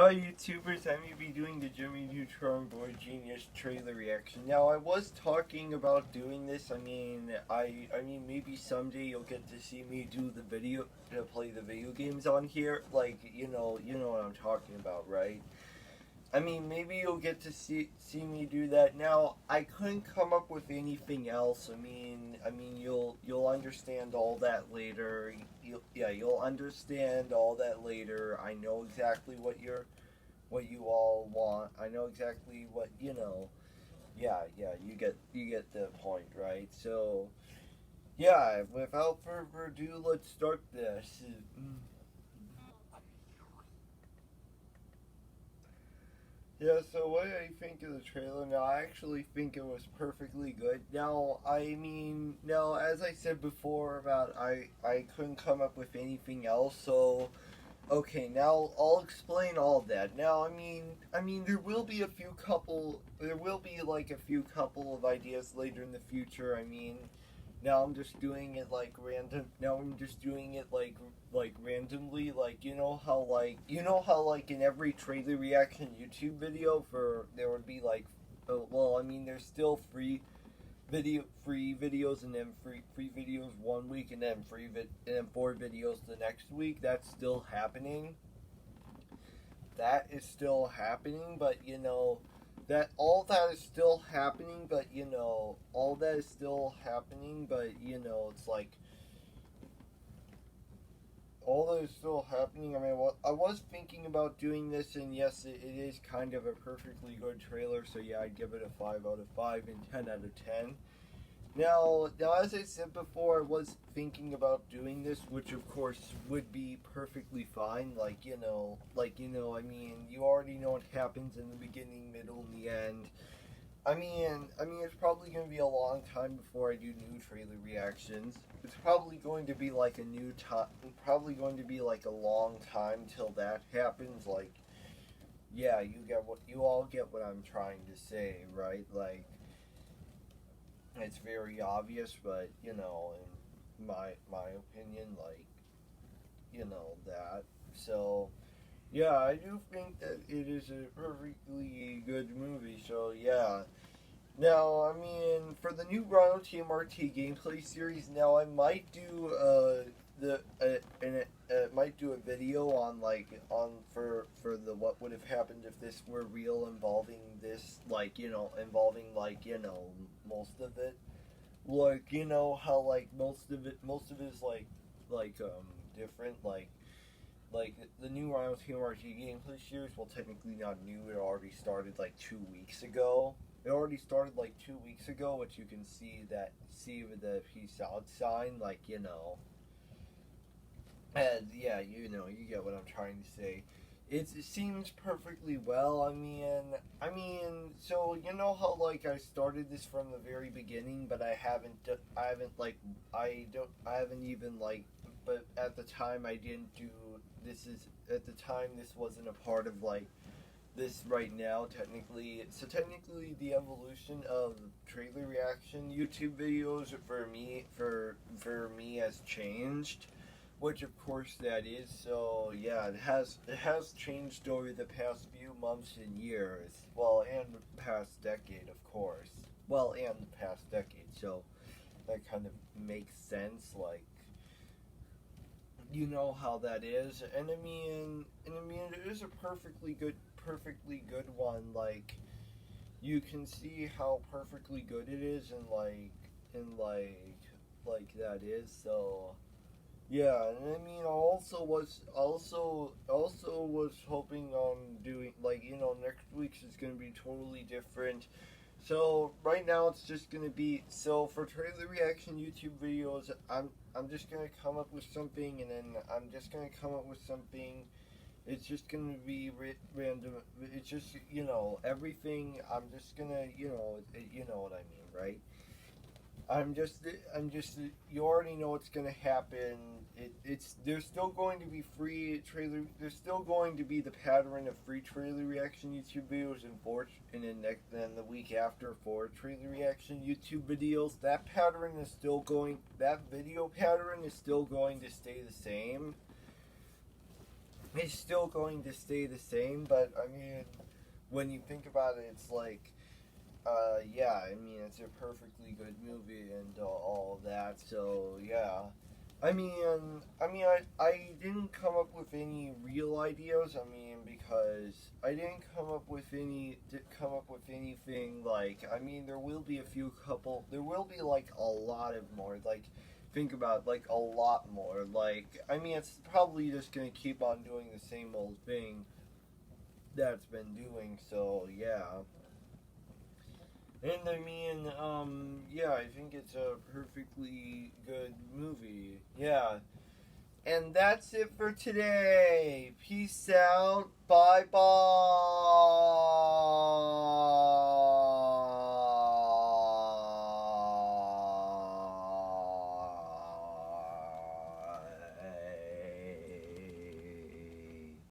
Hi YouTubers, I'm going to be doing the Jimmy Neutron Boy Genius trailer reaction. Now I was talking about doing this. I mean maybe someday you'll get to see me do the video to play the video games on here. Like, you know what I'm talking about, right? I mean, maybe you'll get to see me do that. Now, I couldn't come up with anything else. I mean, you'll understand all that later. You'll understand all that later. I know exactly what you all want. I know exactly what you know. Yeah, you get the point, right? So, yeah. Without further ado, let's start this. Yeah, so what do you think of the trailer? Now, I actually think it was perfectly good. Now, as I said before about I couldn't come up with anything else, so okay, now I'll explain all that. Now, I mean, there will be like a few couple of ideas later in the future. I mean, now I'm just doing it like random. Now I'm just doing it like randomly. Like in every trailer reaction YouTube video for there would be like, well, I mean, there's still free videos and then free videos one week and then and then 4 videos the next week. That's still happening. That is still happening, but that all that is still happening, but all that is still happening, but it's like all that is still happening. I mean, well, I was thinking about doing this, and yes, it is kind of a perfectly good trailer. So yeah, I'd give it a 5 out of 5 and 10 out of 10. Now, as I said before, I was thinking about doing this, which of course would be perfectly fine. I mean, you already know what happens in the beginning, middle, and the end. It's probably going to be a long time before I do new trailer reactions. It's probably going to be like probably going to be like a long time till that happens. Like, yeah, you all get what I'm trying to say, right? Like, it's very obvious, but in my opinion, like, that. So, yeah, I do think that it is a perfectly good movie. So, yeah. Now, I mean, for the new Rhino TMRT gameplay series, now I might do might do a video on for the what would have happened if this were real, involving this, most of it, like, how like most of it is different, like the new Rhino TMRT gameplay series. Well, technically not new. It already started like 2 weeks ago. It already started like 2 weeks ago, which you can see with the peace out sign, and yeah, you get what I'm trying to say. It seems perfectly well. So you know how like I started this from the very beginning, but I haven't like, I haven't even like, but at the time I didn't do. At the time this wasn't a part of like this right now, technically. So technically the evolution of trailer reaction YouTube videos for me has changed, which of course that is. So yeah, it has changed over the past few months and years. Well, and the past decade, of course. Well, and the past decade. So that kind of makes sense. Like, you know how that is. And I mean it is a perfectly good one. Like, you can see how perfectly good it is, and like that is. So yeah, and I mean, I also was hoping on doing, like, next week's is gonna be totally different. So right now it's just gonna be, so for trailer reaction YouTube videos, I'm just gonna come up with something, and then I'm just gonna come up with something. It's just gonna be random. It's just, everything. I'm just gonna, you know what I mean, right? I'm just, you already know what's gonna happen. There's still going to be free trailer. There's still going to be the pattern of free trailer reaction YouTube videos, then the week after for trailer reaction YouTube videos. That video pattern is still going to stay the same. it's still going to stay the same, but I mean, when you think about it, it's like, yeah, I mean, it's a perfectly good movie and all of that. So yeah, I didn't come up with any real ideas. I mean, because I didn't come up with anything like. I mean, there will be a few couple. There will be like a lot of more. Like, think about like a lot more. Like, I mean, it's probably just gonna keep on doing the same old thing that's been doing. So yeah. And I mean, yeah, I think it's a perfectly good movie. Yeah. And that's it for today. Peace out. Bye bye.